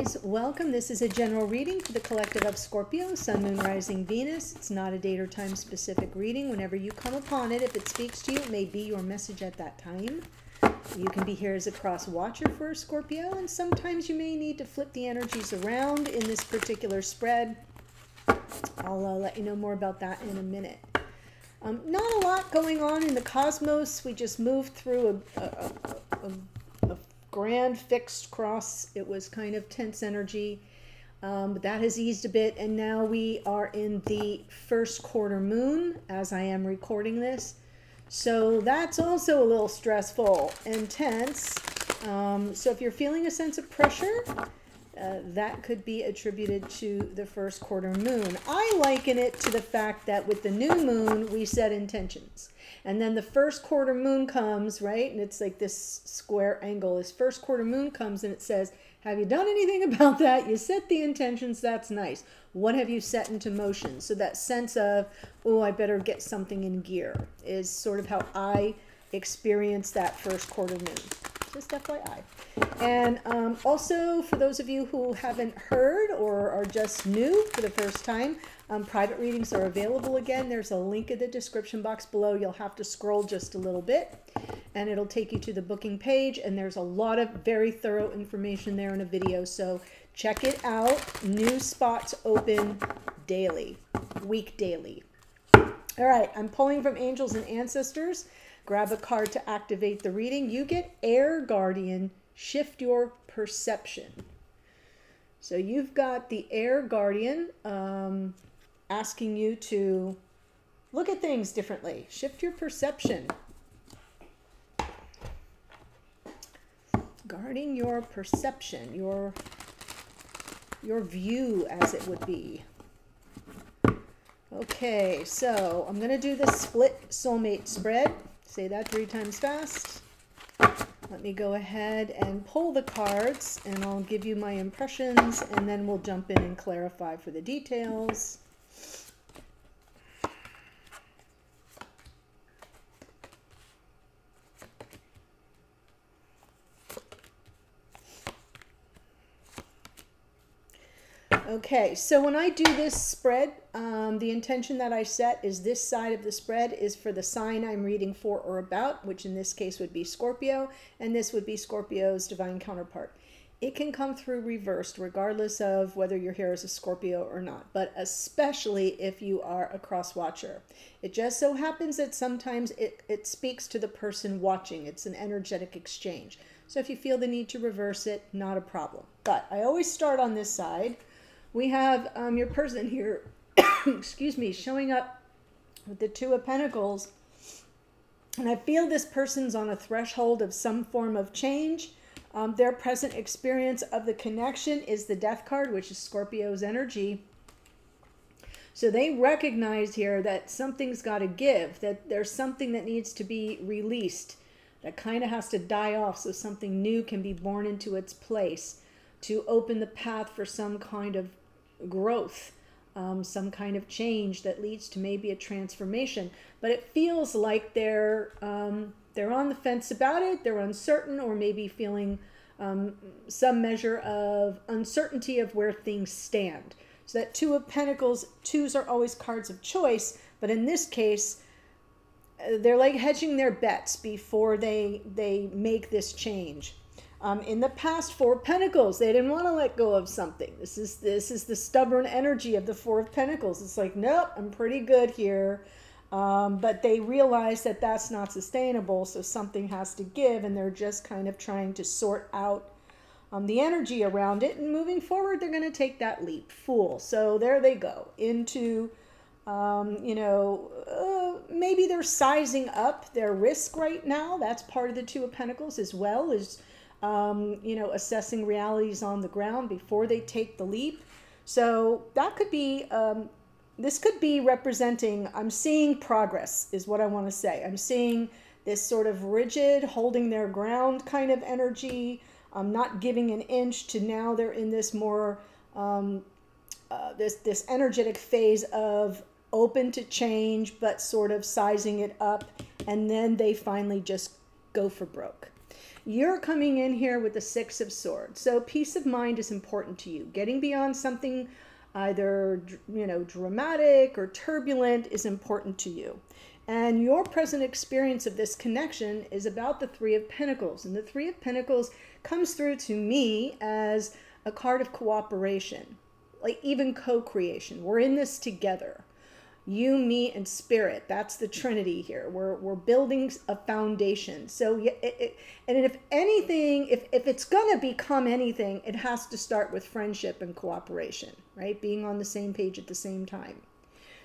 guys, welcome. This is a general reading for the collective of Scorpio, Sun, Moon, Rising, Venus. It's not a date or time specific reading. Whenever you come upon it, if it speaks to you, it may be your message at that time. You can be here as a cross watcher for a Scorpio, and sometimes you may need to flip the energies around in this particular spread. I'll let you know more about that in a minute. Not a lot going on in the cosmos. We just moved through a grand fixed cross. It was kind of tense energy, but that has eased a bit, and now we are in the first quarter moon as I am recording this, so that's also a little stressful and tense. So if you're feeling a sense of pressure, that could be attributed to the first quarter moon. I liken it to the fact that with the new moon we set intentions, and then the first quarter moon comes, right? And it's like this square angle. This first quarter moon comes and it says, have you done anything about that? You set the intentions, that's nice. What have you set into motion? So that sense of, oh, I better get something in gear is sort of how I experience that first quarter moon. Just FYI. And also, for those of you who haven't heard or are just new for the first time, private readings are available again. There's a link in the description box below. You'll have to scroll just a little bit, and it'll take you to the booking page. And there's a lot of very thorough information there in a video, so check it out. New spots open daily, week daily. All right, I'm pulling from angels and ancestors. Grab a card to activate the reading. You get Air Guardian, shift your perception. So you've got the Air Guardian asking you to look at things differently. Shift your perception. Guarding your perception, your view, as it would be. Okay, so I'm going to do the split soulmate spread. Say that 3 times fast. Let me go ahead and pull the cards, and I'll give you my impressions, and then we'll jump in and clarify for the details. Okay, so when I do this spread, the intention that I set is this side of the spread is for the sign I'm reading for or about, which in this case would be Scorpio, and this would be Scorpio's divine counterpart. It can come through reversed regardless of whether you're here as a Scorpio or not, but especially if you are a cross watcher. It just so happens that sometimes it speaks to the person watching. It's an energetic exchange. So if you feel the need to reverse it, not a problem. But I always start on this side. We have your person here, excuse me, showing up with the 2 of Pentacles. And I feel this person's on a threshold of some form of change. Their present experience of the connection is the Death card, which is Scorpio's energy. So they recognize here that something's got to give, that there's something that needs to be released, that kind of has to die off so something new can be born into its place, to open the path for some kind of growth, some kind of change that leads to maybe a transformation. But it feels like they're on the fence about it. They're uncertain, or maybe feeling some measure of uncertainty of where things stand. So that 2 of Pentacles, 2s are always cards of choice, but in this case, they're like hedging their bets before they make this change. In the past, 4 of Pentacles, they didn't want to let go of something. This is the stubborn energy of the 4 of Pentacles. It's like, nope, I'm pretty good here. But they realize that that's not sustainable, so something has to give, and they're just kind of trying to sort out the energy around it. And moving forward, they're going to take that leap. Fool. So there they go into, maybe they're sizing up their risk right now. That's part of the 2 of Pentacles as well, is assessing realities on the ground before they take the leap. So that could be, this could be representing, I'm seeing progress is what I want to say. I'm seeing this sort of rigid, holding their ground kind of energy, not giving an inch, to now they're in this more, this energetic phase of open to change, but sort of sizing it up. And then they finally just go for broke. You're coming in here with the Six of Swords. So peace of mind is important to you. Getting beyond something either, dramatic or turbulent is important to you. And your present experience of this connection is about the Three of Pentacles. And the Three of Pentacles comes through to me as a card of cooperation, like even co-creation. We're in this together. You, me, and spirit. That's the Trinity here. We're building a foundation. So, and if anything, if it's going to become anything, it has to start with friendship and cooperation, right? Being on the same page at the same time.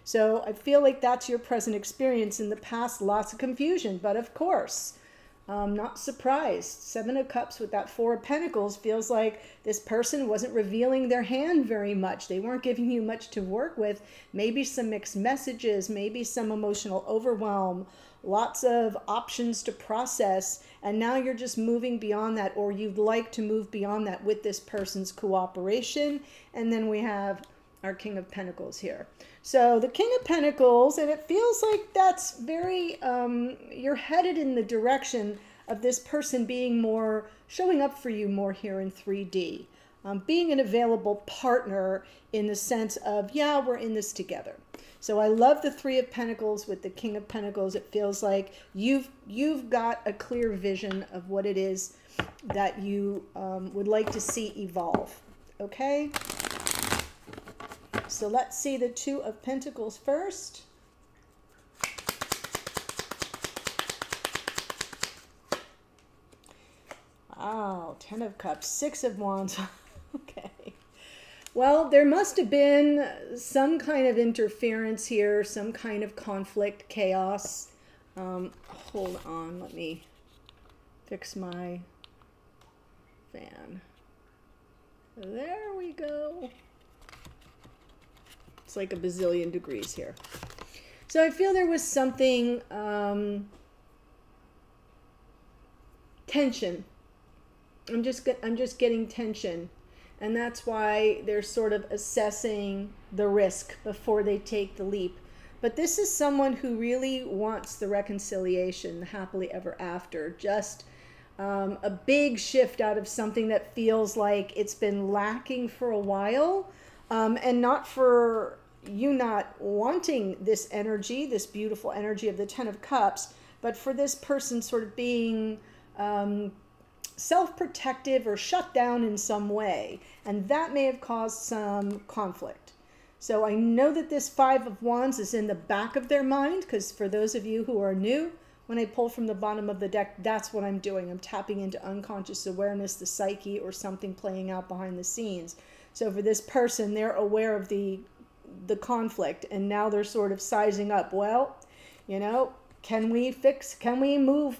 So I feel like that's your present experience. In the past, lots of confusion, but of course, not surprised. Seven of Cups with that Four of Pentacles feels like this person wasn't revealing their hand very much. They weren't giving you much to work with. Maybe some mixed messages, maybe some emotional overwhelm, lots of options to process. And now you're just moving beyond that, or you'd like to move beyond that with this person's cooperation. And then we have our King of Pentacles here. So the King of Pentacles, and it feels like that's very, you're headed in the direction of this person being more, showing up for you more here in 3D. Being an available partner in the sense of, yeah, we're in this together. So I love the Three of Pentacles with the King of Pentacles. It feels like you've got a clear vision of what it is that you would like to see evolve. Okay? So let's see the Two of Pentacles first. Wow, Ten of Cups, Six of Wands. Okay. Well, there must have been some kind of interference here, some kind of conflict, chaos. Hold on, let me fix my fan. There we go. It's like a bazillion degrees here. So I feel there was something, tension. I'm just getting tension. And that's why they're sort of assessing the risk before they take the leap. But this is someone who really wants the reconciliation, the happily ever after. Just a big shift out of something that feels like it's been lacking for a while. And not for you not wanting this energy, this beautiful energy of the Ten of Cups, but for this person sort of being self-protective or shut down in some way. And that may have caused some conflict. So I know that this Five of Wands is in the back of their mind, because for those of you who are new, when I pull from the bottom of the deck, that's what I'm doing. I'm tapping into unconscious awareness, the psyche, or something playing out behind the scenes. So for this person, they're aware of the conflict, and now they're sort of sizing up. Well, can we move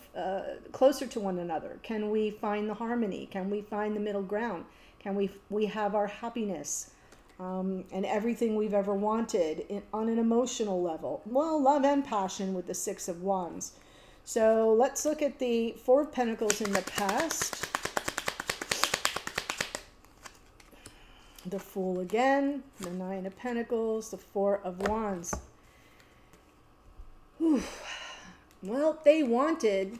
closer to one another? Can we find the harmony? Can we find the middle ground? Can we have our happiness and everything we've ever wanted on an emotional level? Well, love and passion with the Six of Wands. So let's look at the Four of Pentacles in the past. The Fool again, the Nine of Pentacles, the Four of Wands. Whew. Well, they wanted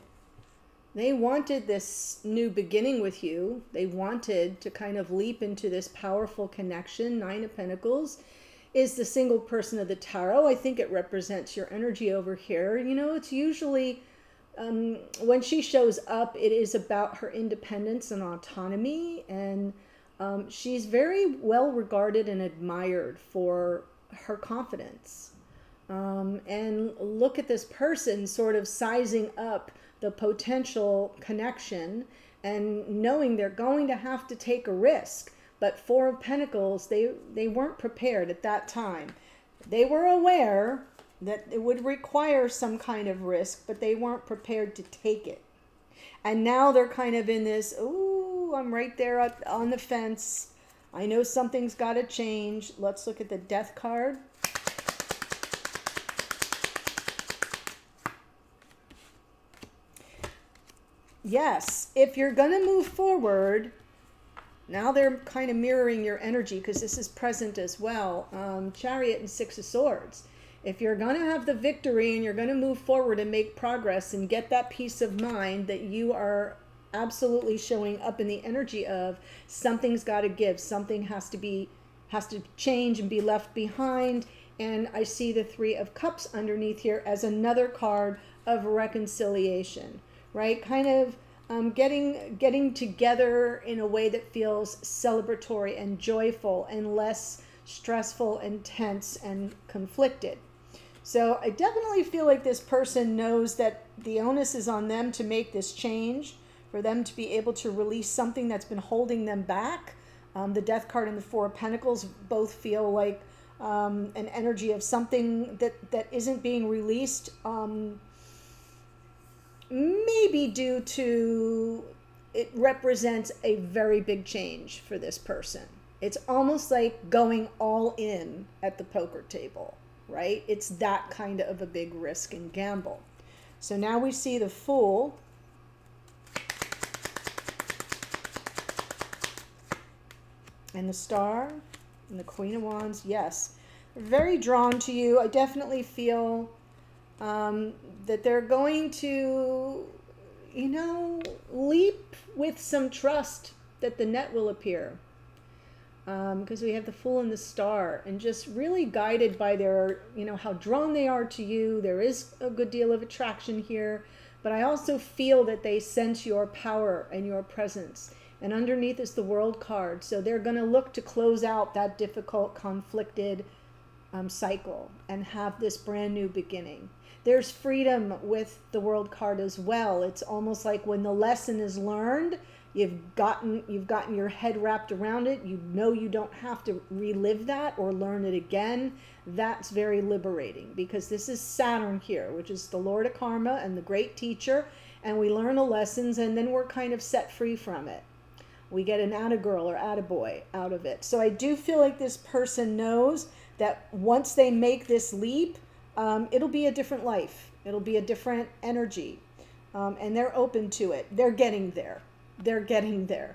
this new beginning with you. They wanted to kind of leap into this powerful connection. Nine of Pentacles is the single person of the tarot. I think it represents your energy over here. It's usually, when she shows up, it is about her independence and autonomy, and she's very well regarded and admired for her confidence. And look at this person sort of sizing up the potential connection and knowing they're going to have to take a risk. But Four of Pentacles, they weren't prepared at that time. They were aware that it would require some kind of risk, but they weren't prepared to take it. And now they're kind of in this, ooh, I'm right there on the fence. I know something's got to change. Let's look at the Death card. Yes, if you're going to move forward, now they're kind of mirroring your energy because this is present as well. Chariot and Six of Swords. If you're going to have the victory and you're going to move forward and make progress and get that peace of mind that you are absolutely showing up in the energy of something's got to give, something has to change and be left behind. And I see the Three of Cups underneath here as another card of reconciliation, right? Kind of getting together in a way that feels celebratory and joyful and less stressful and tense and conflicted. So I definitely feel like this person knows that the onus is on them to make this change, for them to be able to release something that's been holding them back. The Death card and the Four of Pentacles both feel like an energy of something that isn't being released, maybe due to it represents a very big change for this person. It's almost like going all in at the poker table, right? It's that kind of a big risk and gamble. So now we see the Fool. And the Star and the Queen of Wands. Yes, very drawn to you. I definitely feel that they're going to, you know, leap with some trust that the net will appear. Because we have the Fool and the Star, and just really guided by their, you know, how drawn they are to you. There is a good deal of attraction here, but I also feel that they sense your power and your presence. And underneath is the World card. So they're going to look to close out that difficult, conflicted cycle and have this brand new beginning. There's freedom with the World card as well. It's almost like when the lesson is learned, you've gotten your head wrapped around it. You know you don't have to relive that or learn it again. That's very liberating, because this is Saturn here, which is the Lord of Karma and the great teacher. And we learn the lessons, and then we're kind of set free from it. We get an atta-girl or atta-boy out of it. So I do feel like this person knows that once they make this leap, it'll be a different life. It'll be a different energy. And they're open to it. They're getting there. They're getting there.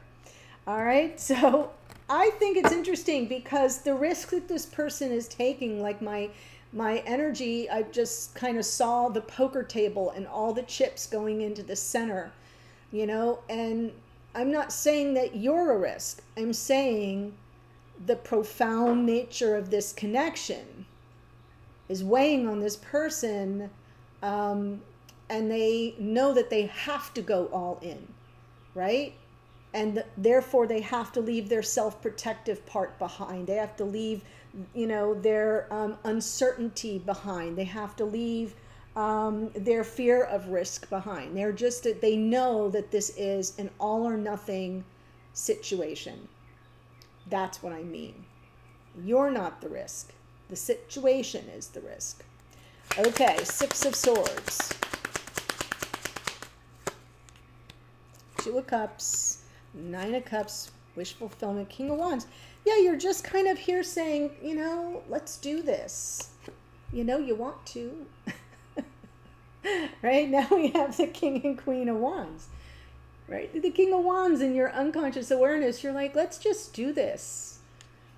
All right. So I think it's interesting, because the risk that this person is taking, like my energy, I just kind of saw the poker table and all the chips going into the center, you know, and I'm not saying that you're a risk. I'm saying the profound nature of this connection is weighing on this person, and they know that they have to go all in, right? And therefore they have to leave their self-protective part behind. They have to leave, you know, their uncertainty behind. They have to leave their fear of risk behind. They know that this is an all or nothing situation. That's what I mean. You're not the risk. The situation is the risk. Okay, Six of Swords. Two of Cups. Nine of Cups. Wish fulfillment. King of Wands. Yeah, you're just kind of here saying, you know, let's do this. You know you want to. Right? Now we have the King and Queen of Wands. Right? The King of Wands in your unconscious awareness, you're like, let's just do this.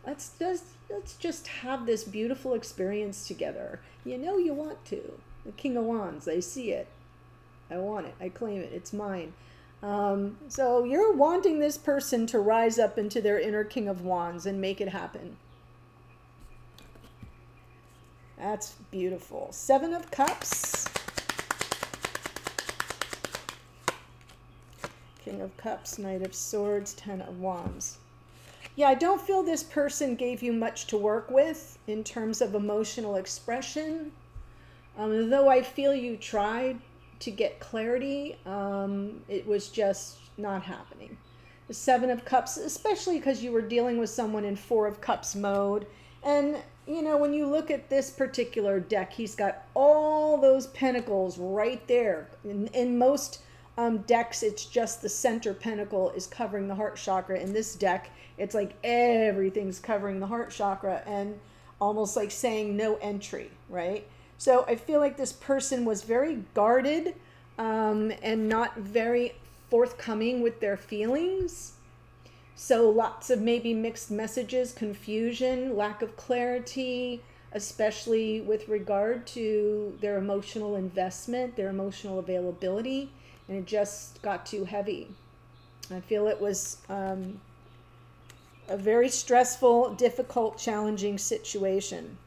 Let's just have this beautiful experience together. You know you want to. The King of Wands, I see it. I want it. I claim it. It's mine. So you're wanting this person to rise up into their inner King of Wands and make it happen. That's beautiful. Seven of Cups. King of Cups, Knight of Swords, Ten of Wands. Yeah, I don't feel this person gave you much to work with in terms of emotional expression. Though I feel you tried to get clarity, it was just not happening. The Seven of Cups, especially because you were dealing with someone in Four of Cups mode. And, you know, when you look at this particular deck, he's got all those pentacles right there. In most decks, it's just the center pentacle is covering the heart chakra. In this deck, it's like everything's covering the heart chakra, and almost like saying no entry, right? So I feel like this person was very guarded and not very forthcoming with their feelings. So lots of maybe mixed messages, confusion, lack of clarity, especially with regard to their emotional investment, their emotional availability. And it just got too heavy. I feel it was a very stressful, difficult, challenging situation.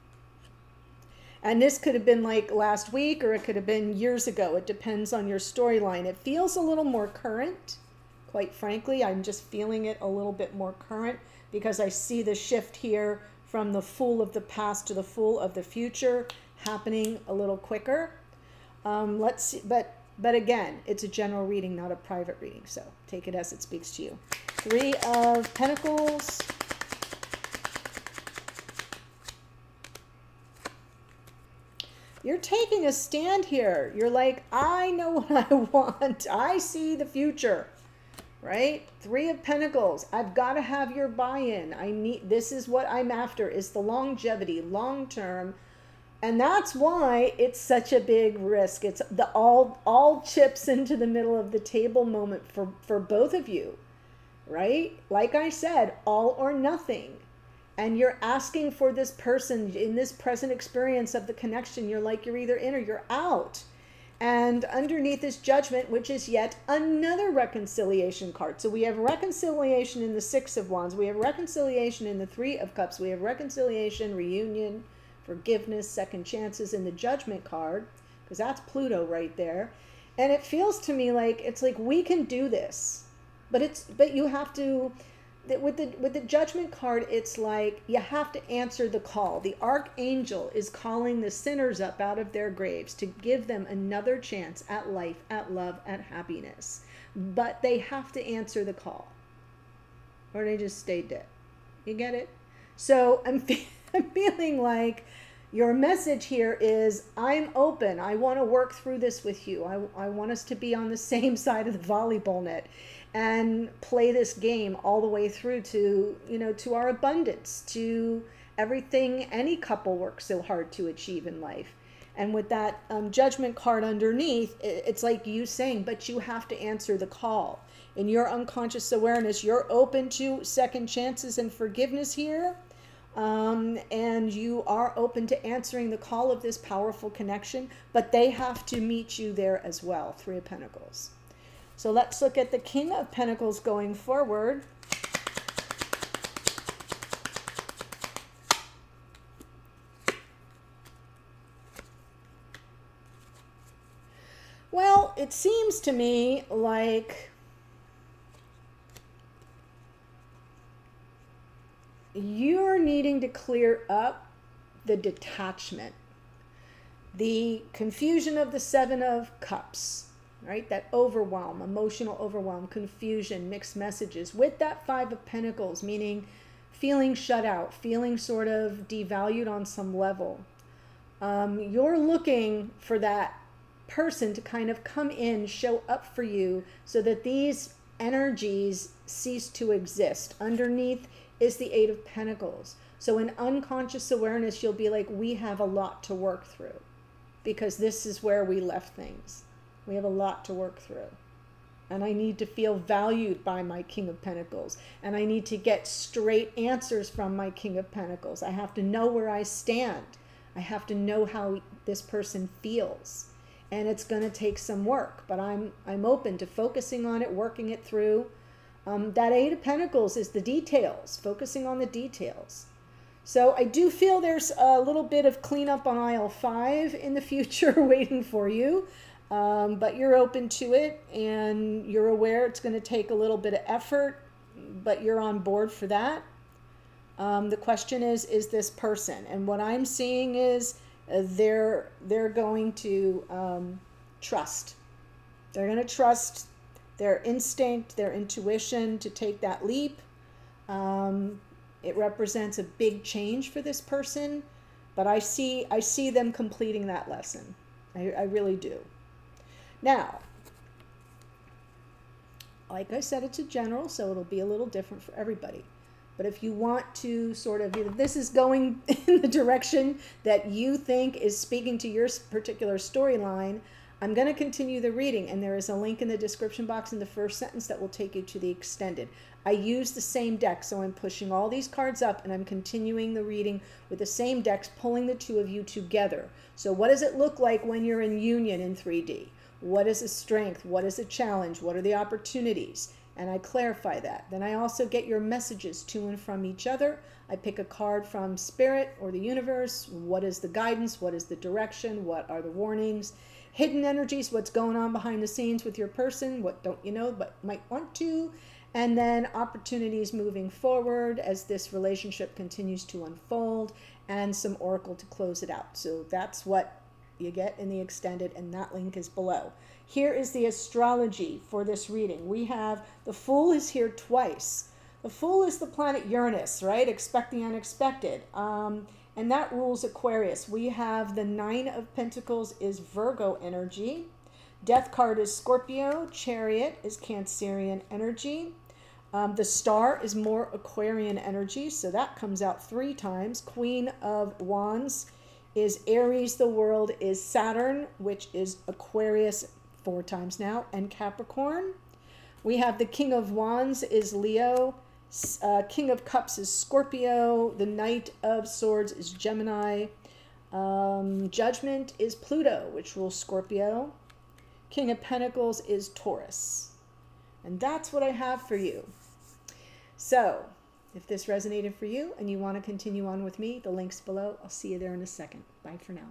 And this could have been like last week, or it could have been years ago. It depends on your storyline. It feels a little more current, quite frankly. I'm just feeling it a little bit more current because I see the shift here from the Fool of the past to the Fool of the future happening a little quicker. Let's see, but again, it's a general reading, not a private reading. So take it as it speaks to you. 3 of Pentacles. You're taking a stand here. You're like, I know what I want. I see the future, right? 3 of Pentacles. I've got to have your buy-in. This is what I'm after, is the longevity, long-term. And that's why it's such a big risk. It's the all chips into the middle of the table moment for both of you, right? Like I said, all or nothing. And you're asking for this person in this present experience of the connection. You're like, you're either in or you're out. And underneath is Judgment, which is yet another reconciliation card. So we have reconciliation in the 6 of Wands. We have reconciliation in the 3 of Cups. We have reconciliation, reunion, forgiveness, second chances in the Judgment card, because that's Pluto right there. And it feels to me like it's like we can do this, but you have to. With the Judgment card, it's like you have to answer the call. The Archangel is calling the sinners up out of their graves to give them another chance at life, at love, at happiness. But they have to answer the call, or they just stay dead. You get it? So I'm feeling like your message here is, I'm open. I want to work through this with you. I want us to be on the same side of the volleyball net and play this game all the way through to, to our abundance, to everything any couple works so hard to achieve in life. And with that Judgment card underneath, it's like you saying, but you have to answer the call. In your unconscious awareness, you're open to second chances and forgiveness here. And you are open to answering the call of this powerful connection, but they have to meet you there as well. 3 of Pentacles. So let's look at the King of Pentacles going forward. Well, it seems to me like you're needing to clear up the detachment, the confusion of the 7 of Cups, right? That overwhelm, emotional overwhelm, confusion, mixed messages with that 5 of Pentacles, meaning feeling shut out, feeling sort of devalued on some level. You're looking for that person to kind of come in, show up for you so that these energies cease to exist. Underneath is the 8 of Pentacles. So in unconscious awareness, you'll be like, we have a lot to work through because this is where we left things. We have a lot to work through. And I need to feel valued by my King of Pentacles. And I need to get straight answers from my King of Pentacles. I have to know where I stand. I have to know how this person feels. And it's going to take some work, but I'm open to focusing on it, working it through. That 8 of Pentacles is the details, focusing on the details. So I do feel there's a little bit of cleanup on aisle 5 in the future waiting for you. But you're open to it and you're aware it's going to take a little bit of effort, but you're on board for that. The question is this person? And what I'm seeing is they're going to trust. They're going to trust their instinct, their intuition to take that leap. It represents a big change for this person, but I see them completing that lesson. I really do. Now, like I said, it's a general, so it'll be a little different for everybody. But if you want to sort of, if this is going in the direction that you think is speaking to your particular storyline, I'm going to continue the reading, and there is a link in the description box in the first sentence that will take you to the extended. I use the same deck, so I'm pushing all these cards up, and I'm continuing the reading with the same decks, pulling the 2 of you together. So what does it look like when you're in union in 3D? What is a strength? What is a challenge? What are the opportunities? and I clarify that. Then I also get your messages to and from each other. I pick a card from Spirit or the universe. What is the guidance? What is the direction? What are the warnings? Hidden energies, what's going on behind the scenes with your person? What don't you know but might want to? And then opportunities moving forward as this relationship continues to unfold, and some oracle to close it out. So that's what you get in the extended, and that link is below. Here is the astrology for this reading. We have the Fool is here twice. The Fool is the planet Uranus, right? Expect the unexpected. And that rules Aquarius. We have the Nine of Pentacles is Virgo energy. Death card is Scorpio. Chariot is Cancerian energy. The Star is more Aquarian energy, so that comes out 3 times. Queen of Wands is Aries. The World is Saturn, which is Aquarius 4 times now, and Capricorn. We have the King of Wands is Leo. King of Cups is Scorpio. The Knight of Swords is Gemini. Judgment is Pluto, which rules Scorpio. King of Pentacles is Taurus. And that's what I have for you. So, if this resonated for you and you want to continue on with me, the link's below. I'll see you there in a second. Bye for now.